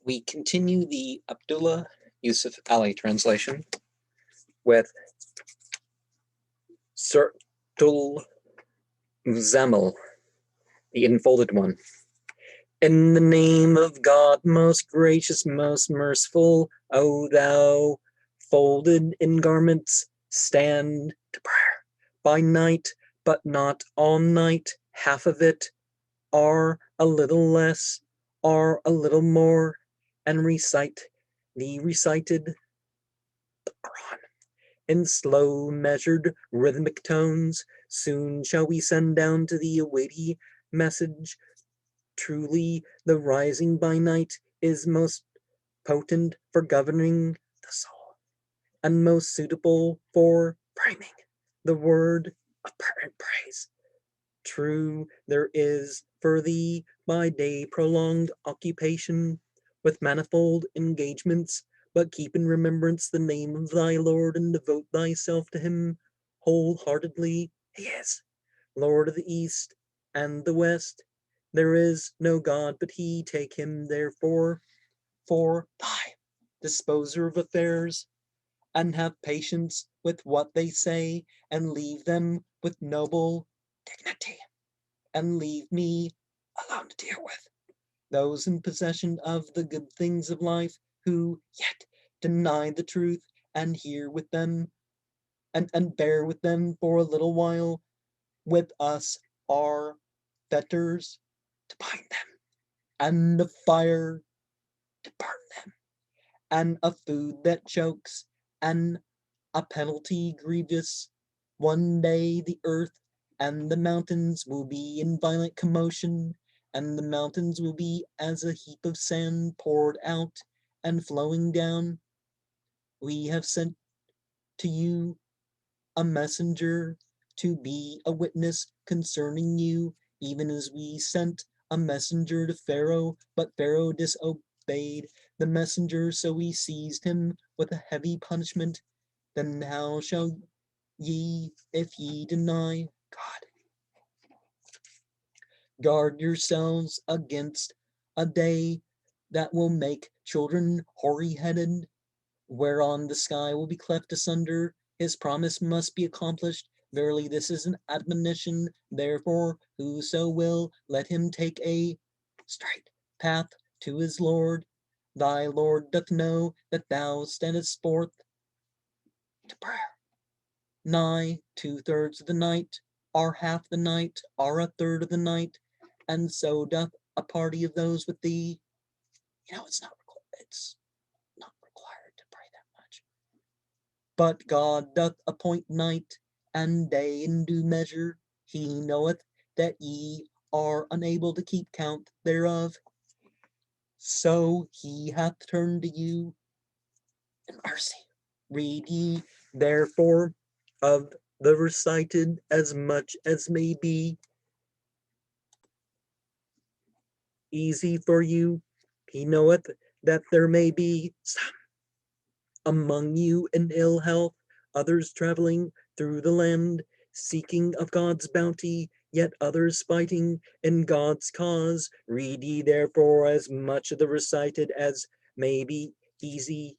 We continue the Abdullah Yusuf Ali translation with Surtul Muzzammil, the Enfolded one. In the name of God, most gracious, most merciful, O thou folded in garments, stand to prayer by night, but not all night, half of it, are a little less, are a little more, and recite the recited the Quran in slow, measured, rhythmic tones. Soon shall we send down to thee a weighty message. Truly, the rising by night is most potent for governing the soul, and most suitable for priming the word of praise. True, there is for thee by day prolonged occupation with manifold engagements, but keep in remembrance the name of thy Lord and devote thyself to him wholeheartedly. He is Lord of the East and the West. There is no God but he. Take him, therefore, for thy disposer of affairs, and have patience with what they say, and leave them with noble dignity, and leave me alone to deal with those in possession of the good things of life, who yet deny the truth, and hear with them, and bear with them for a little while. With us are fetters to bind them, and the fire to burn them, and a food that chokes, and a penalty grievous. One day the earth and the mountains will be in violent commotion, and the mountains will be as a heap of sand poured out and flowing down. We have sent to you a messenger to be a witness concerning you, even as we sent a messenger to Pharaoh, but Pharaoh disobeyed the messenger, so we seized him with a heavy punishment. Then how shall ye, if ye deny God? Guard yourselves against a day that will make children hoary-headed, whereon the sky will be cleft asunder. His promise must be accomplished. Verily, this is an admonition. Therefore, whoso will, let him take a straight path to his Lord. Thy Lord doth know that thou standest forth to prayer. Nigh 2/3 of the night, are half the night, are a third of the night, and so doth a party of those with thee. It's not required to pray that much. But God doth appoint night and day in due measure. He knoweth that ye are unable to keep count thereof. So he hath turned to you in mercy. Read ye, therefore, of the recited as much as may be easy for you. He knoweth that there may be some among you in ill health, others traveling through the land, seeking of God's bounty, yet others fighting in God's cause. Read ye therefore as much of the recited as may be easy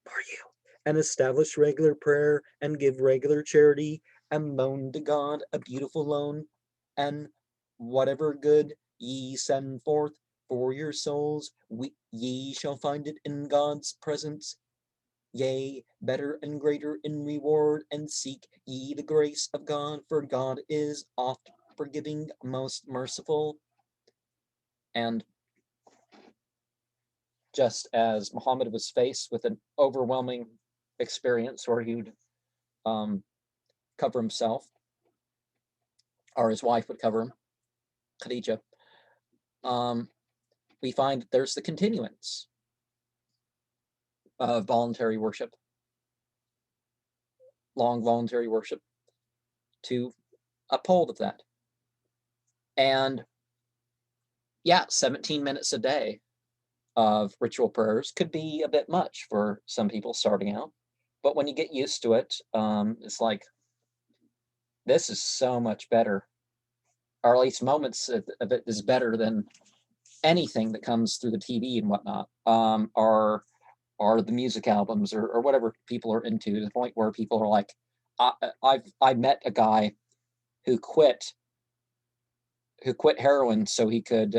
for you, and establish regular prayer, and give regular charity, and loan to God a beautiful loan, and whatever good ye send forth for your souls, ye shall find it in God's presence. Yea, better and greater in reward, and seek ye the grace of God, for God is oft forgiving, most merciful. And just as Muhammad was faced with an overwhelming experience where he'd cover himself, or his wife would cover him, Khadija, we find that there's the continuance of voluntary worship, long voluntary worship, to uphold of that. And yeah, 17 minutes a day of ritual prayers could be a bit much for some people starting out, but when you get used to it, it's like, this is so much better, or at least moments of it is better than anything that comes through the TV and whatnot, are the music albums or whatever people are into, to the point where people are like, I met a guy who quit heroin so he could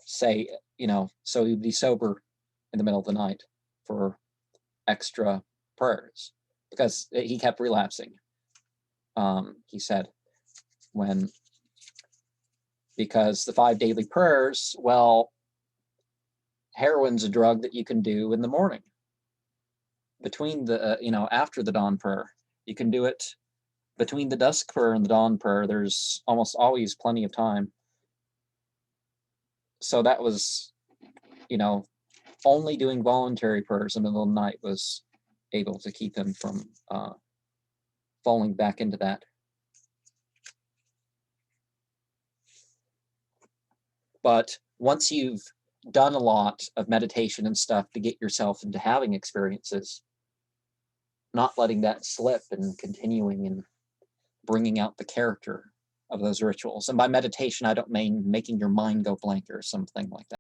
say, so he'd be sober in the middle of the night for extra prayers because he kept relapsing. He said, because the 5 daily prayers, well, heroin's a drug that you can do in the morning between the, after the dawn prayer. You can do it between the dusk prayer and the dawn prayer. There's almost always plenty of time. So that was, only doing voluntary prayers in the middle of the night was able to keep him from falling back into that. But once you've done a lot of meditation and stuff to get yourself into having experiences, not letting that slip and continuing and bringing out the character of those rituals. And by meditation, I don't mean making your mind go blank or something like that.